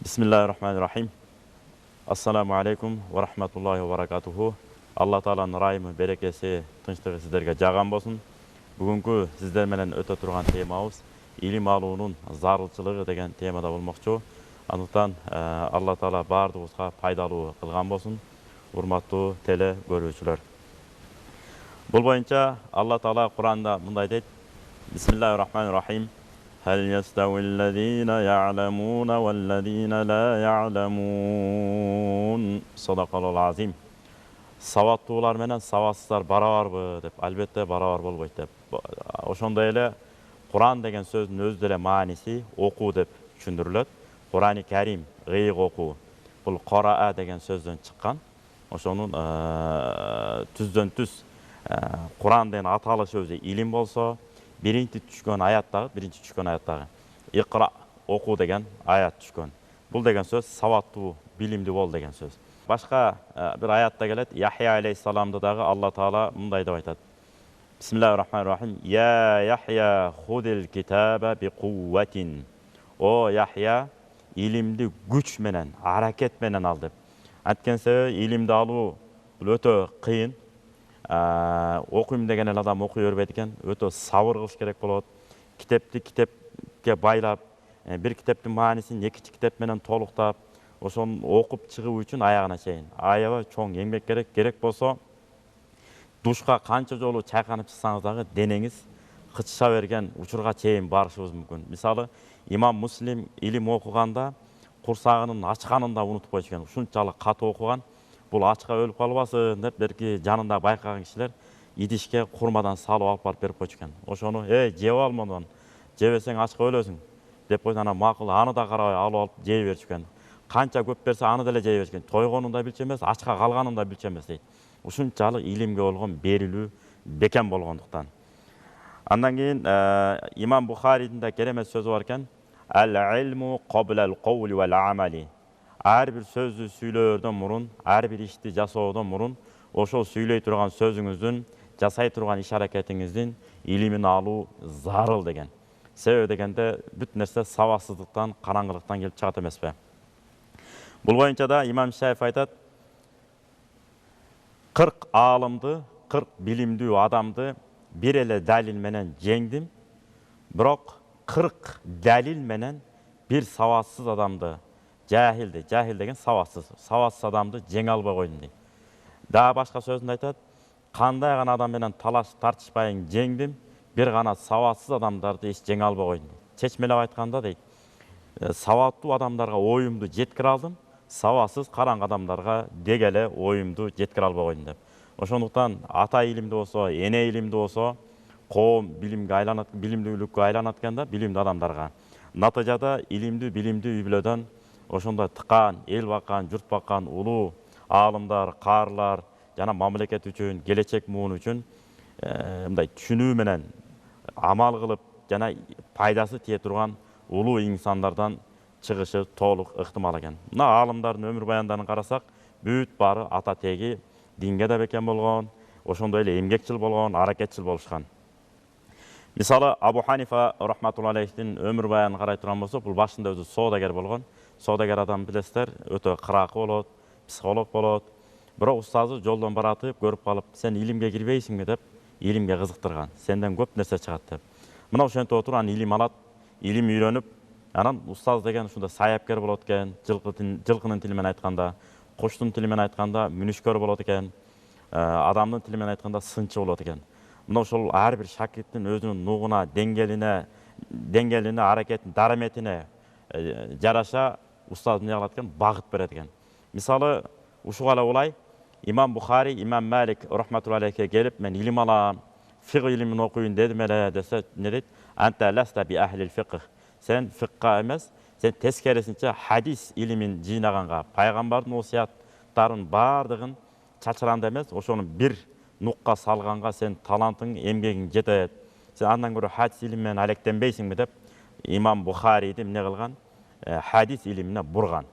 Bismillahirrahmanirrahim. Assalamu alaikum wa rahmatullahi wa barakatuhu. Allah Taala'nın rayımı, berekesi, tınçlığı sizlerge jağan bolsun. Bugünkü sizler menen öte turgan temabız ilim alуунун zarılçılığı degen temada bolmokçu. Andıktan Allah Taala bardığыбызга пайдалуу kılgan bolsun. Urmattуу tele görүүчүлөр. Bul boyunca Allah Taala Kur'an'da mınday deyt. Bismillahirrahmanirrahim. هل يستوي الذين يعلمون والذين لا يعلمون صدق الله العظيم. Savattуулар менен саватсыздар барабарбы деп, албетте барабар болбойт деп. Ошондой эле Куран деген сөздүн өз деле мааниси окуу деп түшүндүрүлөт. Курани Карим, гыйык окуу. Бул Кораа деген сөздөн чыккан. Ошонун түздөн түз Куран деген аталышы өзү илим болсо, birinci düşkön ayattagы икра окуу деген аят түшкөн. Бул деген сөз саваттуу, билимдүү бол деген сөз. Башка bir аятта келет. Яхья алейхиссаламды дагы Алла Таала мындай деп айтат. Бисмиллахир-рахманир-рахим. Я Яхья худил китаба биқувватин. О Яхья, илимди күч менен, аракет менен ал деп. Анткени себеби илимди алуу бул өтө кыйын. Окуйм деген адам окуй бербейт экен, өтө сабыр кылыш керек болот. Китепти китепке байлап, бир китептин маанисин экинчи китеп менен толуктап, ошону окуп чыгуу үчүн аягына чейин аябай чоң эмгек керек. Керек болсо душка канча жолу чайканып чыксаңыз дагы денеңиз кычыша берген учурга чейин барышыбыз мүмкүн. Мисалы, имам Муслим илим окуганда курсагынын ачканын да унутуп койчу экен. Ушунчалык катуу окуган. Бул ачка өлүп калбасын деп, берки жанында байкаган кишилер идишке курмадан салып алып барып берип койчу экен. Ошону жеп ал мындан, жебесең ачка өлөсүң деп койду. Ана макул, аны да карабай алып жей берчү экен. Канча көп берсе аны деле жей берчү экен. Тойгонун да билчү эмес, ачка калганын да билчү эмес дейт. Ушунчалык илимге болгон берилүү бекем болгондуктан. Андан кийин Имам Бухаридин да керемет сөзү бар экен. Ал-илму qabla al-qawli wal-amali. Ар бир сөздү сүйлөөрдөн мурун, ар бир ишти жасоодон мурун, ошол сүйлөй турган сөзүңүздүн, жасай турган иш аракетиңиздин илимин алуу зарыл деген. Себеби дегенде бүт нерсе сабатсыздыктан, караңгылыктан келип чыгат эмеспи? Бул боюнча да Имам Шафии айтат: 40 аалымды, 40 билимдүү адамды бир эле далил менен жеңдим, бирок 40 далил менен бир сабатсыз адамды, жахил деген сабатсыз адамды жеңе албай койдум дейт. Дагы башка сөзүндө айтат: кандай гана адам менен талаш тартышпайын жеңдим, бир гана сабатсыз адамдарды эч жеңе албай койдум дейт. Чечмелеп айтканда дейт, сабаттуу адамдарга оюмду жеткире алдым, сабатсыз караңгы адамдарга деги эле оюмду жеткире албай койдум деп. Ошондуктан ата илимди болсо, эне илимди болсо, коом билимдүүлүккө айланат экен да, билимдүү адамдарга. Натыйжада илимдүү, билимдүү үй-бүлөдөн ошондой тыкан, эл баккан, журт баккан улуу аалымдар, каарылар жана мамлекет үчүн, келечек муун үчүн мындай түшүнүү менен амал кылып жана пайдасы тие турган улуу инсандардан чыгышы толук ыктымал экен. Мына аалымдардын өмүр баяндарын карасак, бүт баары ата теги динге да бекем болгон, ошондой эле эмгекчил болгон, аракетчил болушкан. Мисалы, Абу Ханифа рахматуллахи алейхтин өмүр баянын карай турган болсок, бул башында өзү соодагер болгон. Соодагер адам билесиздер, өтө кыракы болот, психолог болот. Бирок устазы жолдон баратып көрүп калып, сен илимге кирбейсиңби деп, илимге кызыктырган. Сенден көп нерсе чыгат деп. Мына ошентип отуруп анан илим алат, илим үйрөнүп, анан устаз деген ушунда саяпкер болот экен, жылкынын тили менен айтканда, куштун тили менен айтканда мүнүшкөр болот экен, адамдын тили менен айтканда сынчы болот экен. Мына ошол ар бир шакирттин өзүнүн нугуна, деңгээлине, аракетине, дараметине жараша устаз эмне кылат экен, багыт берет экен. Мисалы, ушуга эле улай Имам Бухари, Имам Малик рахматуллахи алейхи келип, мен илим алам, фиq илимин окуйун дедим эле десе, эмне дейт? Анта ласта би ахлил фиq. Сен фиqка эмес, сен тескерисинче хадис илимин жыйнаганга, пайгамбардын осуяттарын бардыгын чачыранда эмес, ошону бир нукка салганга сен талантың, эмгегиң жетет. Сен андан көрө хадис илим менен алектенбейсиңби деп Имам Бухариди эмне кылган? Хадис илимине бурган.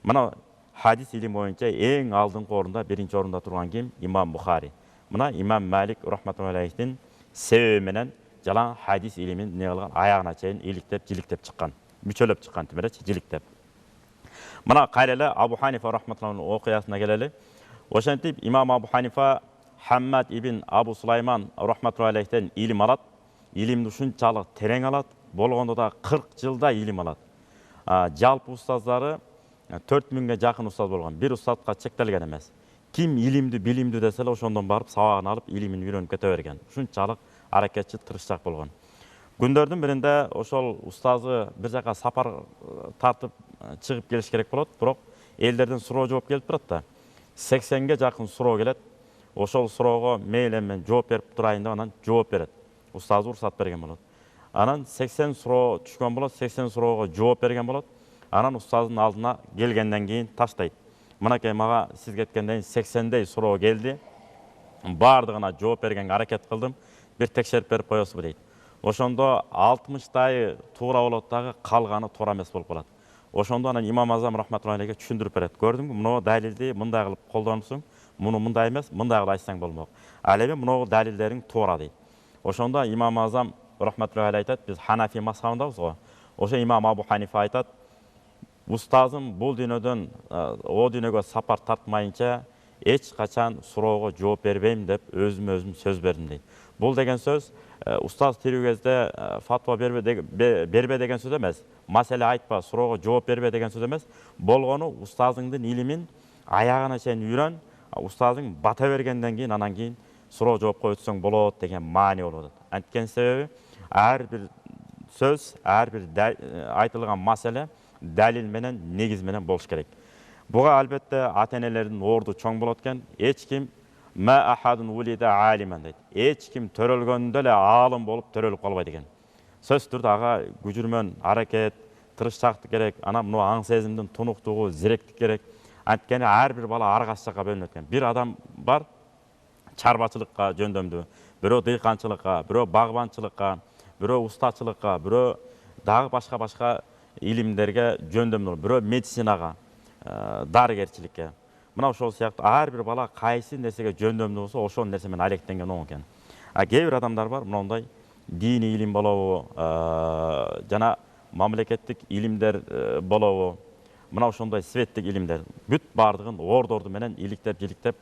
Мына хадис илим боюнча эң алдыңкы орунда, биринчи орунда турган ким? Имам Бухари. Мына Имам Малик рахматуллахи алейхтин себеби менен жалаң хадис илимин эмне кылган? Аягына чейин иликтеп, жиликтеп чыккан. Мүчөлөп чыккан, тимеречи, жиликтеп. Mına qaylele Abu Hanifa rahmetullahi okuyasına geleli. Oşentip İmam Abu Hanifa Hammad ibn Abu Sulayman rahmetullahi aleyhten ilim alat. İlimdi uşunçalık tereң alat. Bolgondo da 40 жылда ilim alat. Жалпы ustazları 4000'e жақын ustaz болған. Bir ustazға чектелген емес. Kim ilimdi, bilimdi deseler ошондон барып сабагын алып, илимин үйрөнүп кете берген. Ушунчалык аракетчи, тырышчак болгон. Күндөрдүн биринде ошол устазы бир жака сапар тартып чыгып келиш керек болот, бирок элдерден суроо жооп келип турат да. 80ге жакын суроо келет. Ошол суроого мейлен мен жооп берип турайын деп анан жооп берет. Устазы уруксат берген болот. Анан 80 суроо түшкөн болот, 80 суроого жооп берген болот. Анан устаздын алдына келгенден кийин таштайт. Мынакей мага сиз кеткенден 80дей суроо келди. Бардыгына жооп бергенге аракет кылдым. Бир текшерип берип коесузбу дейт. Ошондо 60дайы туура болот дагы, калганы туура эмес болуп калат. Ошондо анан имам Азам рахматуллахи алейхи түшүндүрүп берет. Көрдүңбү, муну далилди мындай кылып колдонупсуң, муну мындай эмес, мындай кылып айтсаң болмок. Ал эми муну далилдериң туура дейт. Ошондо имам Азам рахматуллахи алейхи айтат, биз Ханафи мазхабындабыз го. Ошо имам Абу Ханифа айтат, устазым бул дүйнөдөн о дүйнөгө сапар тартмайынча эч качан суроого жооп бербейм деп өзүм сөз бердим дейт. Бул деген сөз устаз тирүү кезде фатва бербе деген сөз эмес. Маселе айтпа, суроого жооп бербе деген сөз эмес. Болгону устазыңдын илимин аягына чейин үйрөн, устазың бата бергенден кийин анан кийин суроо жооп койсоң болот деген маани болуп атат. Анткени себеби ар бир сөз, ар бир айтылган маселе далил менен, негиз менен болуш керек. Буга албетте ата-энелердин орду чоң болот экен. Эч ким ма ахадун улида алиман дейт. Эч ким төрөлгөндө эле аалым болуп төрөлүп калбайт экен. Сөз түрдө ага күжүрмөн, аракет, тырышчактык керек. Анан муну аң сезимдин тунуктугу, зиректик керек. Анткени ар бир бала ар кайсы жакка бөлүнөт экен. Бир адам бар чарбачылыкка жөндөмдүү, бирөө дыйканчылыкка, бирөө багбанчылыкка, бирөө устачылыкка, бирөө дагы башка илимдерге жөндөмдүү, бирөө медицинага, дарыгерчиликке. Мына ошол сыяктуу ар бир бала кайсы нерсеге жөндөмдүү болсо, ошол нерсе менен алектенген оң экен. Кээ бир адамдар бар, мындай дини илим болобу, жана мамлекеттик илимдер болобу, мына ошондой светтик илимдер бүт бардыгын ордорду менен иликтеп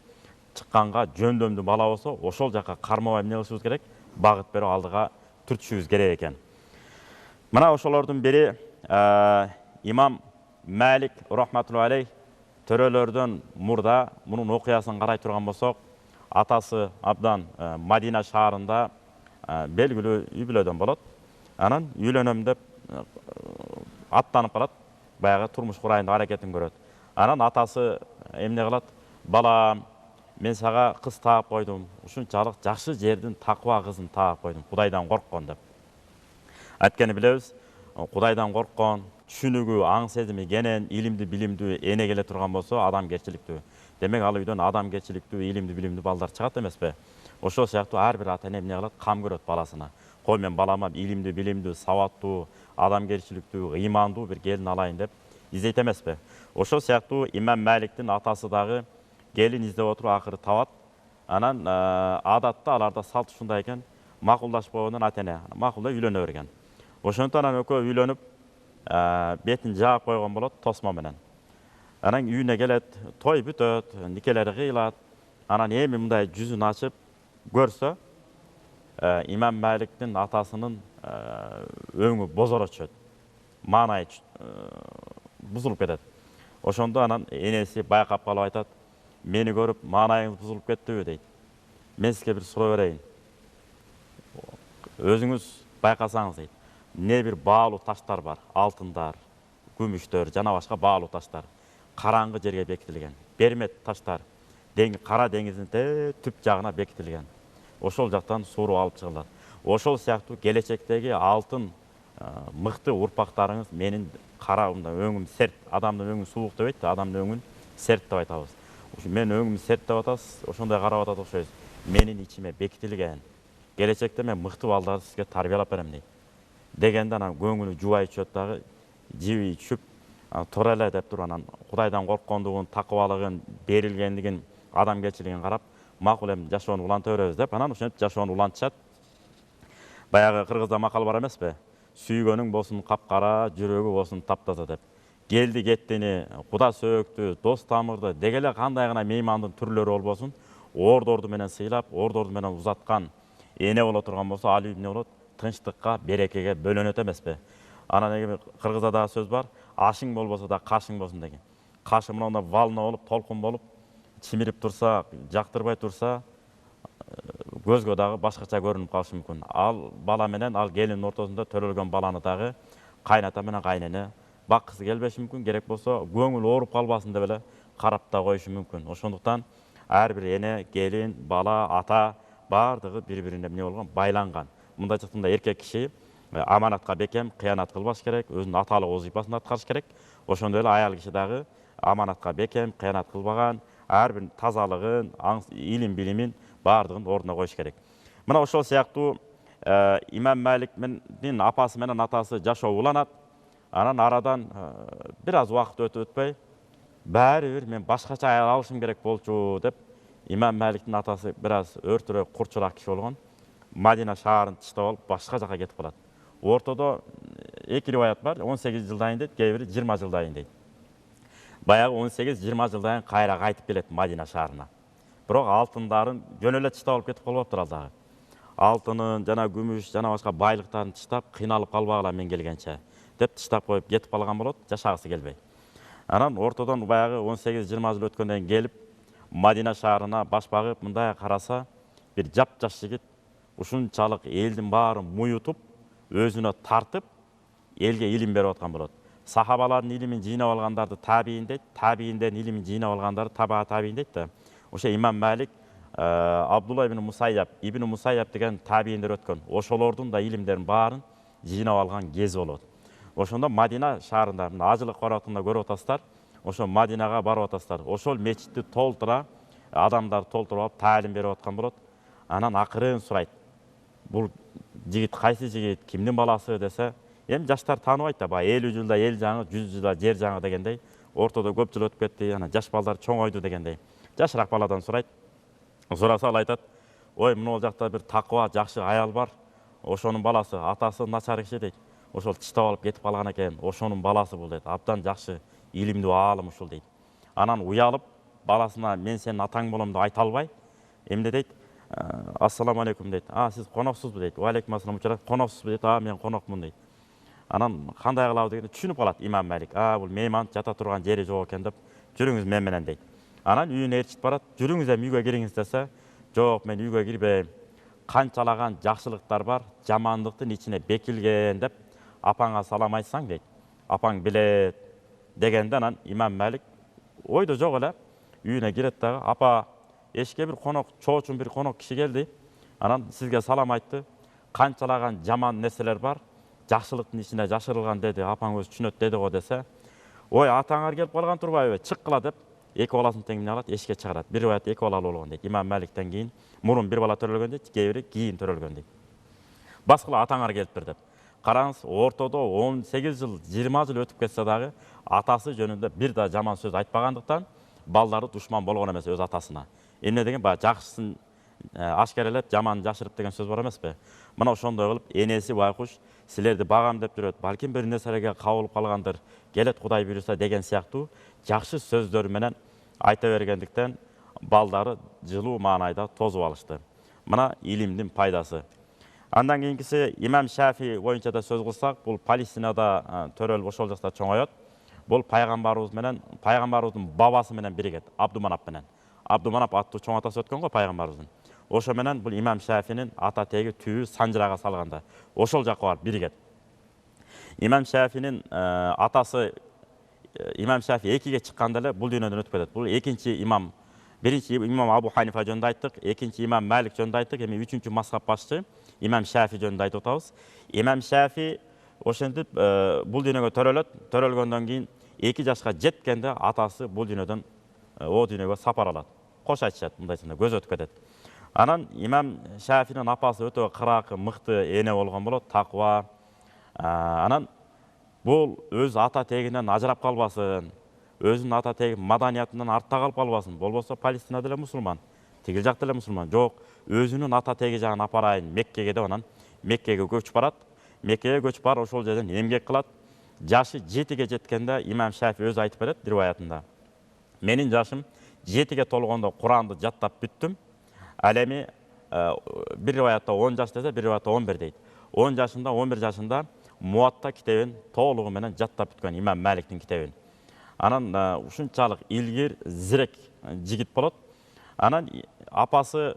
чыкканга жөндөмдүү бала болсо, ошол жакка кармабай эмне кылышыбыз керек? Багыт берип алдыга түртүшүбүз керек экен. Мына ошолордун бири имам Малик рахматуллахи алейх төрөлөрдөн мурда мунун окуясын карай турган болсок, атасы абдан Мадина шаарында белгилүү үй бүлөдөн болот. Анан үйлөнөм деп аттанып калат, баягы турмуш курайын деп аракетин көрөт. Анан атасы эмне кылат? Балам, мен сага кыз таап койдум. Ушунчалык жакшы жердин такыба кызын таап койдум. Кудайдан корккон деп. Анткени билебиз, Кудайдан корккон, түшүнүгү, аң сезими кенен, илимди, билимдүү эне келе турган болсо, адамгерчиликтүү. Демек ал үйдөн адамгерчиликтүү, илимди, билимдүү балдар чыгат эмеспи? Ошол сыяктуу ар бир ата-эне эмне кылат? Кам көрөт баласына. Кой мен балама илимди, билимдүү, сабаттуу, адамгерчиликтүү, ыймандуу бир келин алайын деп издейт эмеспи? Ошол сыяктуу имам Маликтин атасы дагы келин издеп отуруп акыры табат. Анан адатта аларда салт ушундай экен, макулдашып койгондон ата-эне макулдап үйлөнө берген. Ошондон анан экөө үйлөнүп, бетин жаап койгон болот тосмо менен. Анан үйүнө келет, той бүтөт, никелери кыйлат. Анан эми мындай жүзүн ачып көрсө, имам Маликтин атасынын өңү бозоро түшөт. Маанайы бузулуп кетет. Ошондо анан энеси байкап калып айтат, мени көрүп маанайыңыз бузулуп кеттиби дейт. Мен сизге бир суроо берейин. Өзүңүз байкасаңыз дейт. Не бир баалуу таштар бар, алтындар, күмүштөр, жана башка баалуу таштар. Караңгы жерге бекитилген. Бермет таштар, кара деңиздин түп жагына бекитилген. Ошол жактан суу алып чыгылат. Ошол сыяктуу келечектеги алтын мыкты урпактарыңыз менин кара өңүм серт, адамдын өңү суук деп айтты, адамдын өңүн серт деп айтабыз. Мен өңүм серт деп атасыз, ошондой карап атат окшойсуз. Менин ичиме бекитилген. Келечекте мен мыкты балдарды сизге тарбиялап берем дейт. Дегенде анан көңүлү жубай түшөт дагы, жиби түшүп, туура эле деп туруп анан Кудайдан корккондугун, такыбалыгын, берилгендигин, адамгерчилигин карап, макул эми жашоону уланта беребиз деп, анан ошентип жашоону улантышат. Баягы кыргызда макал бар эмеспи? Сүйгөнүң болсун капкара, жүрөгү болсун таптаза деп. келди кеттини, куда сөөктү, дос тамырды, дегеле кандай гана меймандын түрлөрү болбосун, ордорду менен сыйлап, ордорду менен узаткан эне боло турган болсо, ал үй эмне болот? Тынчтыкка, берекеге бөлөнөт эмеспи? Анан эми кыргызда дагы сөз бар, ашың болбосо да кашың болсун деген. Кашы мындай волна болуп, толкун болуп, чимирип турса, жактырбай турса, көзгө дагы башкача көрүнүп калышы мүмкүн. Ал бала менен, ал келиндин ортосунда төрөлгөн баланы дагы кайната менен кайнене баккысы келбеши мүмкүн, керек болсо көңүл ооруп калбасын деп эле карап да коюшу мүмкүн. Ошондуктан ар бир эне, келин, бала, ата бардыгы бири-бирине эмне болгон? Байланган. Мындайча айтканда эркек киши аманатка бекем, кыянат кылбаш керек, өзүнүн аталык вазифасын аткарыш керек. Ошондой эле аял киши дагы аманатка бекем, кыянат кылбаган, ар бир тазалыгын, илим билимин бардыгын ордуна коюш керек. Мына ошол сыяктуу Имам Маликтин апасы менен атасы жашоо уланат. Анан арадан бир аз убакыт өтүп өтпөй, баары бир мен башкача аял алышым керек болчу деп, Имам Маликтин атасы бир аз өртүрөөк, курчураак киши болгон. Мадина шаарын тыштап алып, башка жака кетип калат. Ортодо эки риваят бар, 18 жылдан дейт, кээ бири 20 жылдан дейт. Баягы 18-20 жылдан кайра кайтып келет Мадина шаарына. Бирок алтындарын жөн эле тыштап алып кетип калбаптыр ал дагы. Алтынын, жана күмүш, жана башка байлыктарын тыштап, кыйналып калбагыла мен келгенче деп тыштап коюп кетип калган болот, жашагысы келбей. Анан ортодон баягы 18-20 жыл өткөндөн кийин келип, Мадина шаарына баш багып, мындай караса, бир жап-жаш жигит ушунчалык элдин баарын муютуп, өзүнө тартып, элге илим берип аткан болот. Сахабалардын илимин жыйнап алгандарды табиин дейт, табииндердин илимин жыйнап алгандарды таба табиин дейт да. Ошо Имам Малик, Абдулла ибн Мусайяб деген табииндер өткөн. Ошолордун да илимдерин баарын жыйнап алган кези болот. Ошондо Мадина шаарында, ажылык баратында көрүп атасыздар. Ошо Мадинага барып атасыздар. Ошол мечитти толтура, адамдар толтуруп алып таалим берип аткан болот. Анан акырын сурайт. Бул жигит кайсы жигит, кимдин баласы десе, эми жаштар тааныбайт да, баягы 50 жылда эл жаңы, 100 жылда жер жаңы дегендей, ортодо көп жыл өтүп кетти, анан жаш балдар чоңойду дегендей. Жашыраак баладан сурайт. Сураса ал айтат, ой, мына жакта бир такыба, жакшы аял бар. Ошонун баласы, атасы начар киши дейт. Ошол тыштап алып кетип калган экен, ошонун баласы бул дейт. Абдан жакшы, илимдүү аалым ушул дейт. Анан уялып, баласына мен сенин атаң болом деп айта албай, эмне дейт? Ассаламу алейкум дейт. Сиз коноксузбу дейт. Ва алейкум ассалам учурат, коноксузбу дейт. Мен конокмун дейт. Анан кандай кылабы дегенде түшүнүп калат Имам Малик. Бул мейман жата турган жери жок экен деп, жүрүңүз мен менен дейт. Анан үйүнө ээрчитип барат. Жүрүңүз эми үйгө кириңиз десе, жок, мен үйгө кирбейм. Канчалаган жакшылыктар бар, жамандыктын ичине бекилген деп, апаңа салам айтсаң дейт. Апаң билет дегенде анан Имам Малик ойдо жок эле үйүнө кирет дагы, апа, эшикке бир конок, чоочун бир конок киши келди. Анан сизге салам айтты. Канчалаган жаман нерселер бар, жакшылыктын ичине жашырылган деди, апаң өзү түшүнөт деди го десе, ой, атаңар келип калган турбайбы, чыккыла деп, эки баласын тең алат, эшикке чыгарат. Бир риваят эки балалуу болгон дейт. Имам Маликтен кийин мурун бир бала төрөлгөн дейт, кээ бири кийин төрөлгөн дейт. Баскыла атаңар келиптир деп. Караңыз, ортодо 18 жыл, 20 жыл өтүп кетсе дагы, атасы жөнүндө бир да жаман сөз айтпагандыктан, балдары душман болгон эмес өз атасына. Эмне деген, баягы жакшысын ашкерелеп, жаманын жашырып деген сөз бар эмеспи? Мына ошондой кылып, энеси байкуш силерди багам деп жүрөт, балким бир нерселерге кабылып калгандыр, келет Кудай буйруса деген сыяктуу жакшы сөздөр менен айта бергендиктен балдары жылуу маанайда тозуп алышты. Мына илимдин пайдасы. Андан кийинкиси Имам Шафи боюнча да сөз кылсак, бул Палестинада төрөлүп ошол жакта чоңоёт. Бул пайгамбарыбыз менен, пайгамбарыбыздын бабасы менен биригет, Абдуманап менен. Абдуманап аттуу чоң атасы өткөн го пайгамбарыбыздын. Ошо менен бул Имам Шафинин ата теги түбү Санжырага салганда, ошол жакка барып биригет. Имам Шафинин атасы Имам Шафи экиге чыкканда эле бул дүйнөдөн өтүп кетет. Бул экинчи имам. Биринчи имам Абу Ханифа жөнүндө айттык, экинчи имам Малик жөнүндө айттык, эми үчүнчү мазхаб башчы Имам Шафи жөнүндө айтып атабыз. Имам Шафи ошентип бул дүйнөгө төрөлөт. Төрөлгөндөн кийин 2 жашка жеткенде атасы бул дүйнөдөн о дүйнөгө сапар алат. Кош айтышат, мындайча көз өтүп кетет. Анан Имам Шафинин апасы өтө кыраакы, мыкты эне болгон болот, такыба. Анан бул өз ата тегинен ажырап калбасын, өзүнүн ата теги маданиятынан артта калып калбасын. Болбосо Палестина деле мусулман, тигил жак деле мусулман. Жок, өзүнүн ата теги жагын апарайын Меккеге деп анан Меккеге көчүп барат. Меккеге көчүп барып ошол жерден эмгек кылат. Жашы 7-ге жеткенде имам Шафи өзі айтып береді риwayatында. Менің жашым 7-ге толғанда Құранды жаттап бүттім. Ал эми bir риwayatта 10 жаш десе, bir риwayatта 11 дейді. 10 жашында, 11 жашында Муатта китебин толугу менен жаттап бүткөн имам Маликтин китебин. Анан ушунчалык илгир, зирек жигит болот. Анан апасы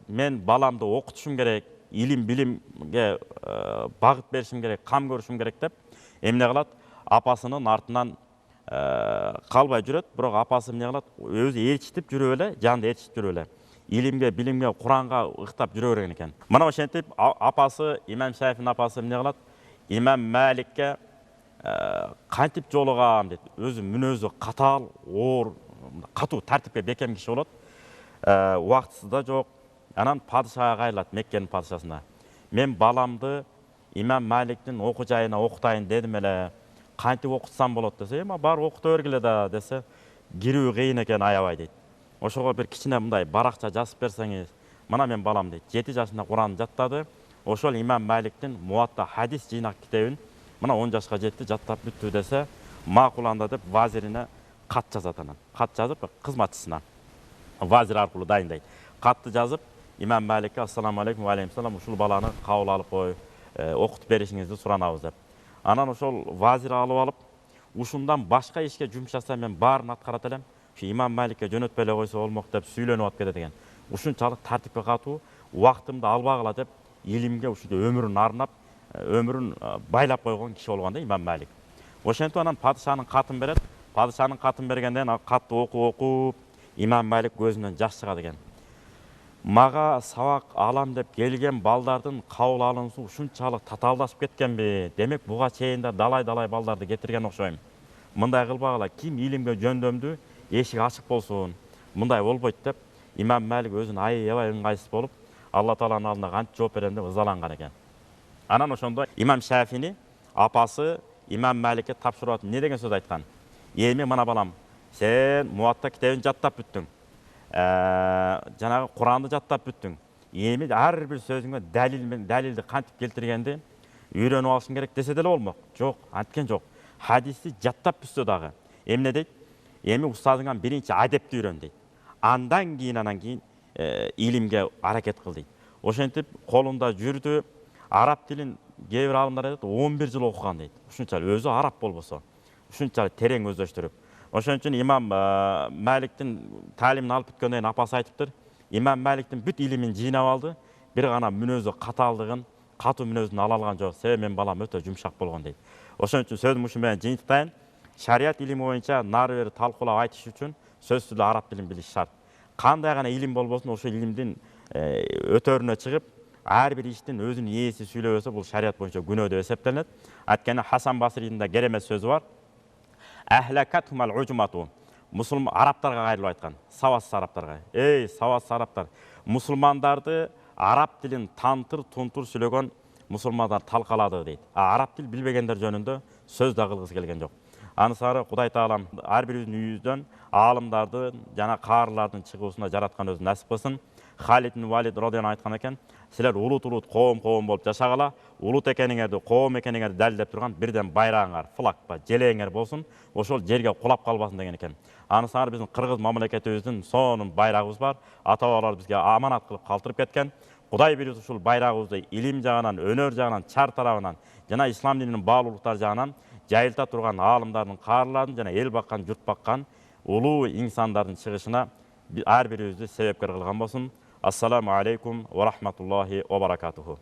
мен баламды окутушум керек, илим билимге багыт беришим керек, кам көрүшүм керек деп эмне кылат? Апасынын артынан калбай жүрөт, бирок апасы эмне кылат? Өзү ээрчитип жүрүп эле, жанында ээрчитип жүрүп эле. Илимге, билимге, Куранга ыктап жүрө берген экен. Мына ошентип апасы, имам Шафинин апасы эмне кылат? İmam Malik'e kantip jolugam deydi. Özü мүнөзү катаал, оор, катуу тартипке бекем киши болот. Убактысы да жок. Анан падышага кайрылат, Меккенин падышасына. Мен баламды имам Маликтин окуу жайына окутайын дедим эле. Кантип окутсам болот десе, бар окута бергиле да десе, кирүү кыйын экен, аябай дейт. Ошого бир кичине мындай баракча жазып берсеңиз, мына мен балам дейт, 7 жашында Куранды жаттады. Ошол имам Маликтин Муатта хадис жыйнак китебин мына 10 жашка жетти, жаттап бүттү десе, макуланда деп вазирине кат жазат анан. Кат жазып кызматчысына вазир аркылуу дайындайт. Катты жазып имам Маликке ассаламу алейкум ва алейкум салам, ушул баланы кабыл алып кой, окутуп беришиңизди суранабыз деп. Анан ошол вазир алып алып, ушундан башка ишке жумшаса мен баарын аткарат элем. Ушу имам Маликке жөнөтпөй эле койсо болмок деп сүйлөнүп атып кетет экен. Ушунчалык тартипке катуу, убактымды албагыла деп илимге ушунда өмүрүн арнап, өмүрүн байлап койгон киши болгон да имам Малик. Ошентип анан падышанын катын берет. Падышанын катын бергенден катты окуп, имам Малик көзүнөн жаш чыгат экен. Мага сабак алам деп келген балдардын кабыл алынуусу ушунчалык татаалдашып кеткенби? Демек буга чейин да далай балдарды кетирген окшойм. Мындай кылбагыла, ким илимге жөндөмдү, эшик ачык болсун. Мындай болбойт деп имам Малик өзүн аябай ыңгайсыз болуп, Алла Тааланын алдында кантип жооп берем деп ызаланган экен. Анан ошондо имам Шафини апасы имам Маликке тапшырып атып не деген сөз айткан? Эми мына балам, сен Муатта китебин жаттап бүттүң. Жанагы Куранды жаттап бүттүң. Эми ар бир сөзүңө далилди кантип келтиргенди үйрөнүп алышың керек десе деле болмок. Жок, анткен жок. Хадисти жаттап бүтсө дагы эмне дейт? Эми устазыңан биринчи адепти үйрөн дейт. Андан кийин илимге аракет кыл дейт. Ошентип колунда жүрдү. Араб тилин кээ бир алымдар айтат 11 жыл окуган дейт. Ушунчалык өзү араб болбосо, ушунчалык терең өздөштүрүп. Ошон үчүн имам Маликтин таалимин алып бүткөндөн кийин апасы айтыптыр. Имам Маликтин бүт илимин жыйнап алды. Бир гана мүнөзү катаалдыгын, катуу мүнөзүн ала алган жок. Себеби мен балам өтө жумшак болгон дейт. Ошон үчүн сөзүм ушу менен жыйынтыктайын. Шарият илими боюнча нары бери талкуулап айтыш үчүн сөзсүз эле араб тилин билиш шарт. Кандай гана илим болбосун, ошол илимдин өтөрүнө чыгып, ар бир иштин өзүнүн ээси сүйлөбөсө, бул шарият боюнча күнөө деп эсептелет. Анткени Хасан Басридин да керемет сөзү бар. Ахлакатхумал уджмату. Мусулман арабтарга кайрылып айткан, сабатсыз арабтарга. Эй, сабатсыз арабтар, мусулмандарды араб тилин тантыр, тунтур сүйлөгөн мусулмандар талкалады дейт. Араб тил билбегендер жөнүндө сөз да кылгысы келген жок. Анысары Кудай Таалам ар бирибиздин үйүбүздөн аалымдарды жана каарылардын чыгуусуна жараткан өзү насип кылсын. Халид ибн Валид радиялlahu айткан экен, силер улут коом болуп жашагыла, улут экениңерди, коом экениңерди далилдеп турган бирден байрагыңар, флагпа, желеңер болсун, ошол жерге кулап калбасын деген экен. Анысары биздин кыргыз мамлекетибиздин сонун байрагыбыз бар. Ата-бабалар бизге аманат кылып калтырып кеткен. Кудай бириз ушул байрагыбызды илим жагынан, өнөр жагынан, чар тарабынан жана ислам дининин баалуулуктары жагынан жайылта турган аалымдардын, каарылардын жана эл баккан, журт баккан улуу инсандардын чыгышына ар бирибизди себепкер кылган болсун. Ассаламу алейкум ва рахматуллахи ва баракатуху.